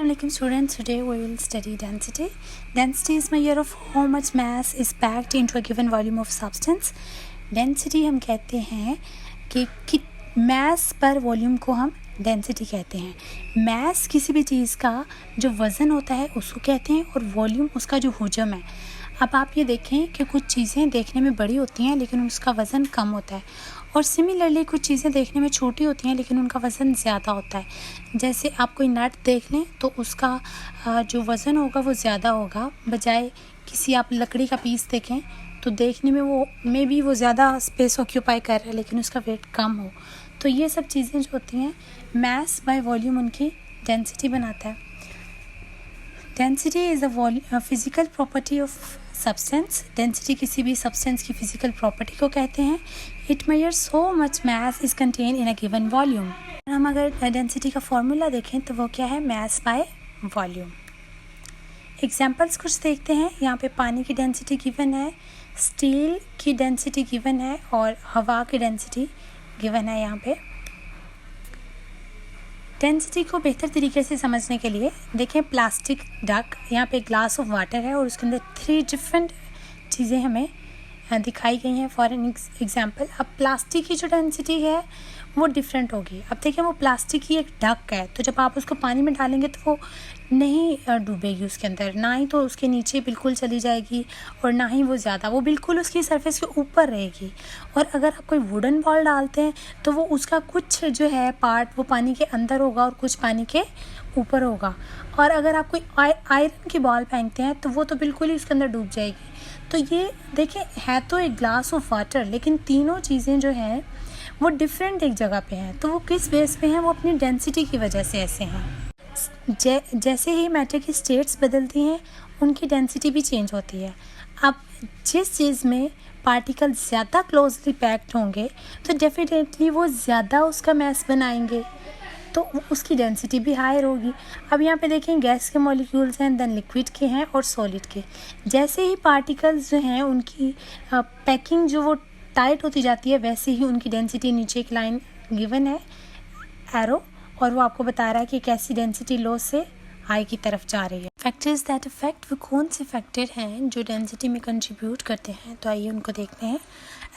Assalamualaikum students. Today we will study density. Density is measure of how much mass is packed into a given volume of substance. Density हम कहते हैं कि mass पर volume को हम density कहते हैं. mass किसी भी चीज़ का जो वज़न होता है उसको कहते हैं और वॉल्यूम उसका जो हुजम है. अब आप ये देखें कि कुछ चीज़ें देखने में बड़ी होती हैं लेकिन उसका वज़न कम होता है, और सिमिलरली कुछ चीज़ें देखने में छोटी होती हैं लेकिन उनका वज़न ज़्यादा होता है. जैसे आप कोई नट देख लें तो उसका जो वज़न होगा वो ज़्यादा होगा, बजाय किसी आप लकड़ी का पीस देखें तो देखने में वो ज़्यादा स्पेस ऑक्यूपाई कर रहा है लेकिन उसका वेट कम हो. तो ये सब चीज़ें जो होती हैं मास बाय वॉल्यूम उनकी डेंसिटी बनाता है. Density is a physical property of substance. Density किसी भी सब्सटेंस की फिज़िकल प्रॉपर्टी को कहते हैं. It measures how much mass is contain in a given volume. हम अगर डेंसिटी का फॉर्मूला देखें तो वो क्या है, मास बाय वॉल्यूम. एग्जाम्पल्स कुछ देखते हैं. यहाँ पे पानी की डेंसिटी गिवन है, स्टील की डेंसिटी गिवन है और हवा की डेंसिटी गिवन है. यहाँ पे डेंसिटी को बेहतर तरीके से समझने के लिए देखें प्लास्टिक डक. यहाँ पे ग्लास ऑफ वाटर है और उसके अंदर 3 डिफरेंट चीज़ें हमें दिखाई गई हैं. फॉर एन एग्जांपल, अब प्लास्टिक की जो डेंसिटी है वो डिफरेंट होगी. अब देखिए वो प्लास्टिक की एक डक है, तो जब आप उसको पानी में डालेंगे तो वो नहीं डूबेगी उसके अंदर, ना ही तो उसके नीचे बिल्कुल चली जाएगी और ना ही वो ज़्यादा, वो बिल्कुल उसकी सरफेस के ऊपर रहेगी. और अगर आप कोई वुडन बॉल डालते हैं तो वो उसका कुछ जो है पार्ट वो पानी के अंदर होगा और कुछ पानी के ऊपर होगा. और अगर आप कोई आयरन की बॉल फेंकते हैं तो वो तो बिल्कुल ही उसके अंदर डूब जाएगी. तो ये देखिए है तो एक ग्लास ऑफ वाटर, लेकिन तीनों चीज़ें जो हैं वो डिफरेंट एक जगह पे हैं. तो वो किस बेस पे हैं, वो अपनी डेंसिटी की वजह से ऐसे हैं. जैसे ही मैटर की स्टेट्स बदलती हैं उनकी डेंसिटी भी चेंज होती है. अब जिस चीज़ में पार्टिकल ज़्यादा क्लोजली पैक्ड होंगे तो डेफिनेटली वो ज़्यादा उसका मैस बनाएंगे, तो उसकी डेंसिटी भी हायर होगी. अब यहाँ पे देखें गैस के मॉलिक्यूल्स हैं, देन लिक्विड के हैं और सॉलिड के. जैसे ही पार्टिकल्स जो हैं उनकी पैकिंग जो वो टाइट होती जाती है, वैसे ही उनकी डेंसिटी, नीचे एक लाइन गिवन है एरो, और वो आपको बता रहा है कि कैसी डेंसिटी लो से हाई की तरफ जा रही है. फैक्टर्स दैट अफेक्ट, वो कौन से फैक्टर हैं जो डेंसिटी में कंट्रीब्यूट करते हैं, तो आइए उनको देखते हैं.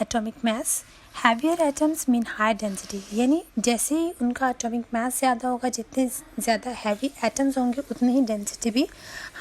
Atomic mass, heavier atoms mean high density, यानी जैसे ही उनका एटॉमिक मास ज़्यादा होगा, जितने ज़्यादा हैवी एटम्स होंगे उतनी ही डेंसिटी भी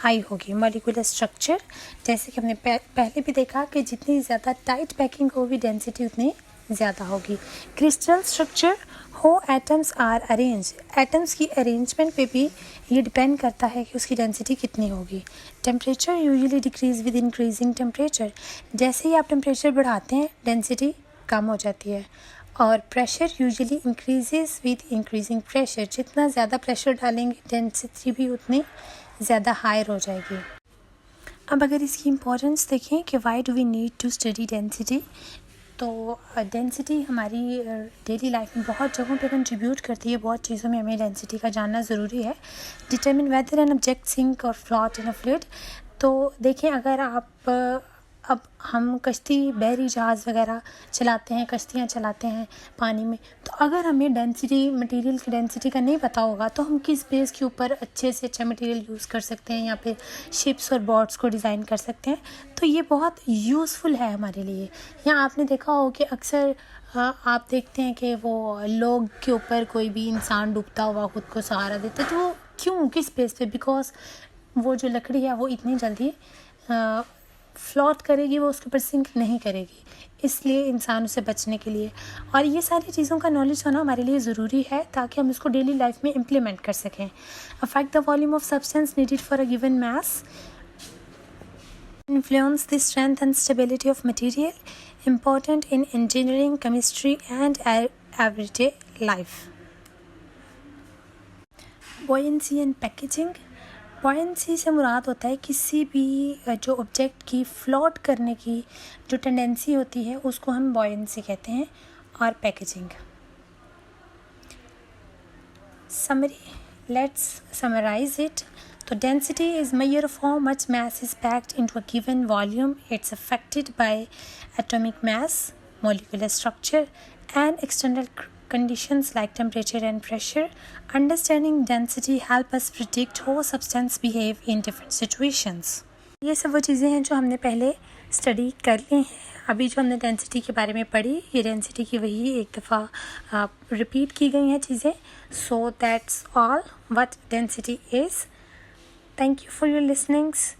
हाई होगी. मॉलिक्यूलर स्ट्रक्चर, जैसे कि हमने पहले भी देखा कि जितनी ज़्यादा टाइट पैकिंग होगी डेंसिटी उतनी ज़्यादा होगी. क्रिस्टल स्ट्रक्चर, हो एटम्स आर अरेंज, एटम्स की अरेंजमेंट पे भी ये डिपेंड करता है कि उसकी डेंसिटी कितनी होगी. Temperature usually decrease with increasing temperature, जैसे ही आप टेम्परेचर बढ़ाते हैं डेंसिटी कम हो जाती है. और pressure usually increases with increasing pressure, जितना ज़्यादा प्रेशर डालेंगे डेंसिटी भी उतनी ज़्यादा हायर हो जाएगी. अब अगर इसकी इम्पोर्टेंस देखें कि why do we need to study density, तो डेंसिटी हमारी डेली लाइफ में बहुत जगहों पे कंट्रीब्यूट करती है. बहुत चीज़ों में हमें डेंसिटी का जानना ज़रूरी है. Determine whether an object sink or float in a fluid, तो देखें अगर आप अब हम कश्ती, बहरी जहाज़ वगैरह चलाते हैं, कश्तियाँ चलाते हैं पानी में, तो अगर हमें डेंसिटी, मटेरियल की डेंसिटी का नहीं पता होगा तो हम किस बेस के ऊपर अच्छे से अच्छा मटेरियल यूज़ कर सकते हैं, यहाँ पे शिप्स और बोट्स को डिज़ाइन कर सकते हैं. तो ये बहुत यूज़फुल है हमारे लिए. यहाँ आपने देखा हो कि अक्सर आप देखते हैं कि वो लोग के ऊपर कोई भी इंसान डूबता हुआ खुद को सहारा देते, तो वो क्यों, किस बेस पे, बिकॉज वो जो लकड़ी है वो इतनी जल्दी फ्लोट करेगी, वो उसके ऊपर सिंक नहीं करेगी, इसलिए इंसान उसे बचने के लिए. और ये सारी चीज़ों का नॉलेज होना हमारे लिए ज़रूरी है ताकि हम इसको डेली लाइफ में इम्प्लीमेंट कर सकें. Affect the volume of substance needed for a given mass, influence the strength and stability of material, important in engineering, chemistry and everyday life. Buoyancy and packaging, buoyancy से मुराद होता है किसी भी जो object की फ्लोट करने की जो टेंडेंसी होती है उसको हम buoyancy कहते हैं. और packaging, summary, let's summarize it. So density is measure of how much mass is packed into a given volume. It's affected by atomic mass, molecular structure and external conditions like temperature and pressure. Understanding density help us predict how substance behave in different situations. ये सब वो चीज़ें हैं जो हमने पहले study कर ली हैं. अभी जो हमने डेंसिटी के बारे में पढ़ी, ये डेंसिटी की वही एक दफ़ा रिपीट की गई हैं चीज़ें. So that's all what density is. Thank you for your listenings.